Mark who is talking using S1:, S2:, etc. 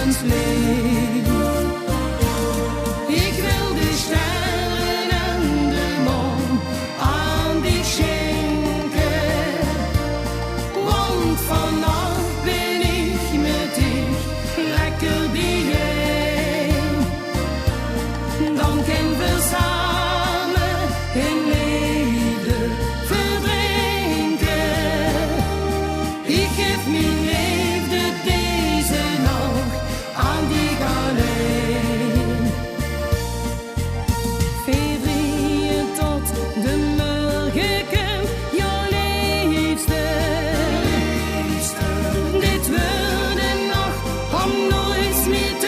S1: levenslicht. Ik wil de sterren en de maan aan dich schenken, want vannacht ben ik met dich lekker bijeen. Dan kunnen we samen in liefde verdrinken. Ik geef mijn liefde deze nacht aan dich alleen. Febrieën tot de morgen komt, jouw liefste. Dit wordt een nacht om nooit meer